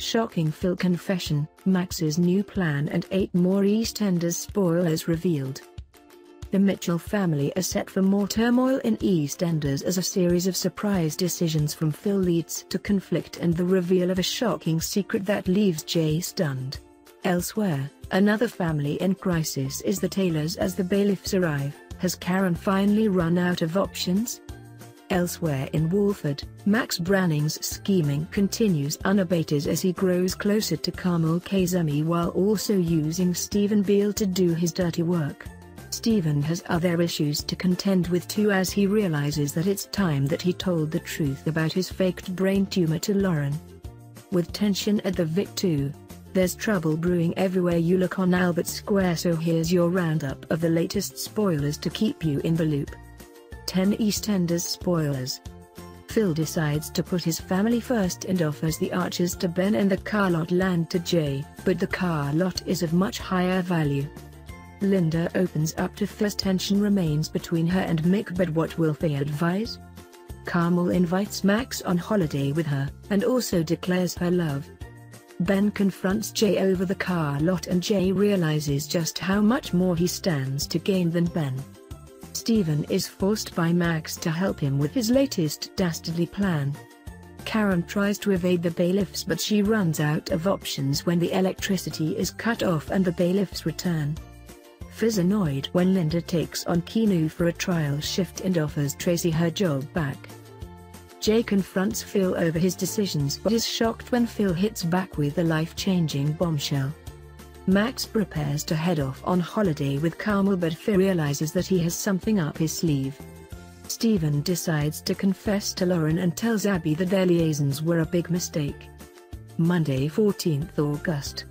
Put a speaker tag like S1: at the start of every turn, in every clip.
S1: Shocking Phil confession, Max's new plan and 8 more EastEnders spoilers revealed. The Mitchell family are set for more turmoil in EastEnders as a series of surprise decisions from Phil leads to conflict and the reveal of a shocking secret that leaves Jay stunned. Elsewhere, another family in crisis is the Taylors as the bailiffs arrive. Has Karen finally run out of options? Elsewhere in Walford, Max Branning's scheming continues unabated as he grows closer to Carmel Kazemi while also using Steven Beale to do his dirty work. Steven has other issues to contend with too as he realizes that it's time that he told the truth about his faked brain tumor to Lauren. With tension at the Vic too, there's trouble brewing everywhere you look on Albert Square, so here's your roundup of the latest spoilers to keep you in the loop. 10 EastEnders spoilers. Phil decides to put his family first and offers the Archers to Ben and the car lot land to Jay, but the car lot is of much higher value. Linda opens up to Phil. Tension remains between her and Mick, but what will Phil advise? Carmel invites Max on holiday with her, and also declares her love. Ben confronts Jay over the car lot and Jay realizes just how much more he stands to gain than Ben. Steven is forced by Max to help him with his latest dastardly plan. Karen tries to evade the bailiffs, but she runs out of options when the electricity is cut off and the bailiffs return. Phil's annoyed when Linda takes on Keanu for a trial shift and offers Tracy her job back. Jay confronts Phil over his decisions but is shocked when Phil hits back with a life-changing bombshell. Max prepares to head off on holiday with Carmel, but Phil realizes that he has something up his sleeve. Steven decides to confess to Lauren and tells Abby that their liaisons were a big mistake. Monday, 14th August.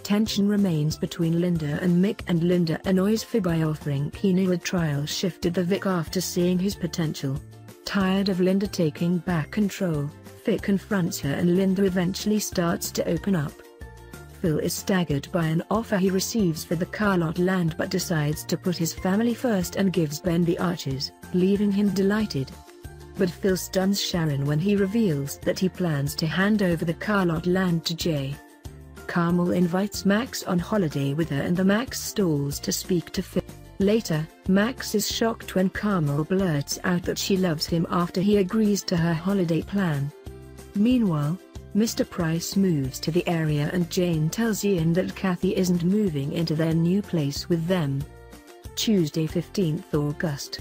S1: Tension remains between Linda and Mick, and Linda annoys Phil by offering Keanu a trial shift at the Vic after seeing his potential. Tired of Linda taking back control, Phil confronts her and Linda eventually starts to open up. Phil is staggered by an offer he receives for the car lot land but decides to put his family first and gives Ben the Archers, leaving him delighted. But Phil stuns Sharon when he reveals that he plans to hand over the car lot land to Jay. Carmel invites Max on holiday with her and the Max stalls to speak to Phil. Later, Max is shocked when Carmel blurts out that she loves him after he agrees to her holiday plan. Meanwhile, Mr. Price moves to the area and Jane tells Ian that Kathy isn't moving into their new place with them. Tuesday, 15th August.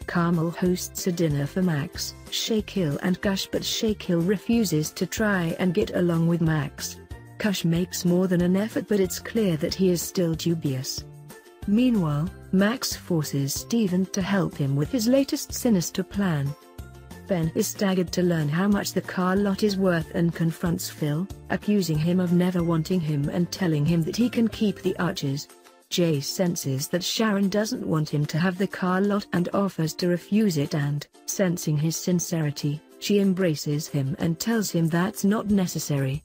S1: Carmel hosts a dinner for Max, Shaquille and Kush, but Shaquille refuses to try and get along with Max. Kush makes more than an effort, but it's clear that he is still dubious. Meanwhile, Max forces Steven to help him with his latest sinister plan. Ben is staggered to learn how much the car lot is worth and confronts Phil, accusing him of never wanting him and telling him that he can keep the Archers. Jay senses that Sharon doesn't want him to have the car lot and offers to refuse it, and, sensing his sincerity, she embraces him and tells him that's not necessary.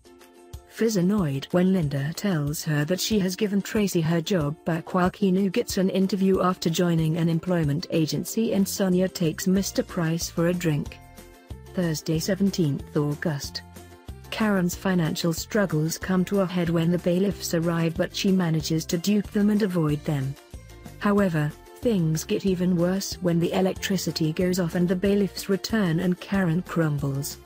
S1: Phil's annoyed when Linda tells her that she has given Tracy her job back while Keanu gets an interview after joining an employment agency, and Sonia takes Mr. Price for a drink. Thursday, 17th August. Karen's financial struggles come to a head when the bailiffs arrive, but she manages to dupe them and avoid them. However, things get even worse when the electricity goes off and the bailiffs return and Karen crumbles.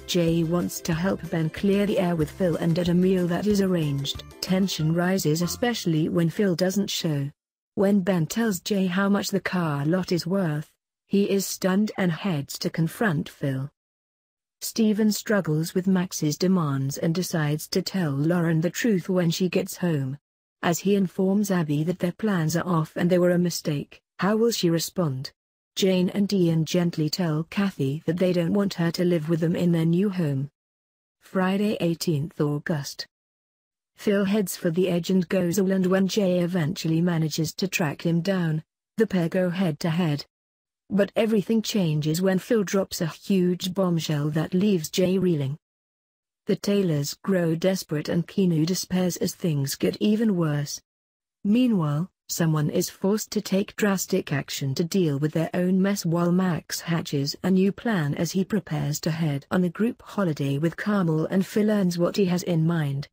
S1: Jay wants to help Ben clear the air with Phil, and at a meal that is arranged, tension rises, especially when Phil doesn't show. When Ben tells Jay how much the car lot is worth, he is stunned and heads to confront Phil. Steven struggles with Max's demands and decides to tell Lauren the truth when she gets home. As he informs Abby that their plans are off and they were a mistake, how will she respond? Jane and Ian gently tell Kathy that they don't want her to live with them in their new home. Friday, 18th August. Phil heads for the edge and goes all, and when Jay eventually manages to track him down, the pair go head-to-head. But everything changes when Phil drops a huge bombshell that leaves Jay reeling. The Taylors grow desperate and Keanu despairs as things get even worse. Meanwhile, Someone is forced to take drastic action to deal with their own mess while Max hatches a new plan as he prepares to head on a group holiday with Carmel and Phil learns what he has in mind.